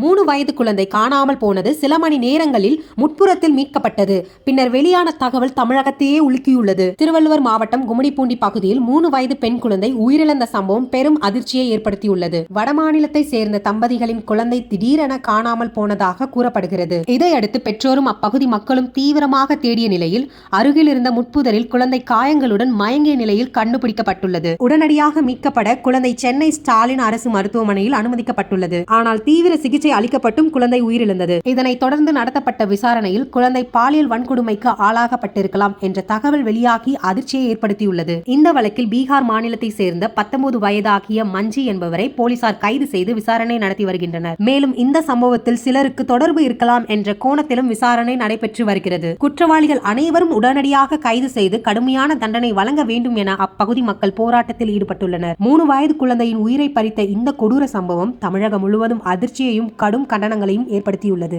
3 வயது குழந்தை காணாமல் போனது சில மணி நேரங்களில் முட்புறத்தில் மீட்கப்பட்டது. பின்னர் வெளியான தகவல் தமிழகத்தையே உலுக்கியுள்ளது. திருவள்ளுவர் மாவட்டம் கும்மிடிப்பூண்டி பகுதியில் 3 வயது பெண் குழந்தை உயிரிழந்த சம்பவம் பெரும் அதிர்ச்சியை ஏற்படுத்தியுள்ளது. வடமாநிலத்தை சேர்ந்த தம்பதிகளின் குழந்தை திடீரென காணாமல் போனதாக கூறப்படுகிறது. இதையடுத்து பெற்றோரும் அப்பகுதி மக்களும் தீவிரமாக தேடிய நிலையில் அருகில் இருந்த முட்புதரில் குழந்தை காயங்களுடன் மயங்கிய நிலையில் கண்டுபிடிக்கப்பட்டுள்ளது. உடனடியாக மீட்கப்பட குழந்தை சென்னை ஸ்டாலின் அரசு மருத்துவமனையில் அனுமதிக்கப்பட்டுள்ளது. ஆனால் தீவிர சிகிச்சை அளிக்கப்பட்டும் குழந்தை உயிரிழந்தது. இதனைத் தொடர்ந்து நடத்தப்பட்ட விசாரணையில் குழந்தை பாலியல் வன்கொடுமைக்கு ஆளாகப்பட்டிருக்கலாம் என்ற தகவல் வெளியாகி அதிர்ச்சியை ஏற்படுத்தியுள்ளது. இந்த வழக்கில் பீகார் மாநிலத்தை சேர்ந்த 19 வயதாகிய மஞ்சி என்பவரை போலீசார் கைது செய்து விசாரணை நடத்தி வருகின்றனர். மேலும் இந்த சம்பவத்தில் சிலருக்கு தொடர்பு இருக்கலாம் என்ற கோணத்திலும் விசாரணை நடைபெற்று வருகிறது. குற்றவாளிகள் அனைவரும் உடனடியாக கைது செய்து கடுமையான தண்டனை வழங்க வேண்டும் என அப்பகுதி மக்கள் போராட்டத்தில் ஈடுபட்டுள்ளனர். 3 வயது குழந்தையின் உயிரை பறித்த இந்த கொடூர சம்பவம் தமிழகம் முழுவதும் அதிர்ச்சியையும் கடும் கண்டனங்களையும் ஏற்படுத்தியுள்ளது.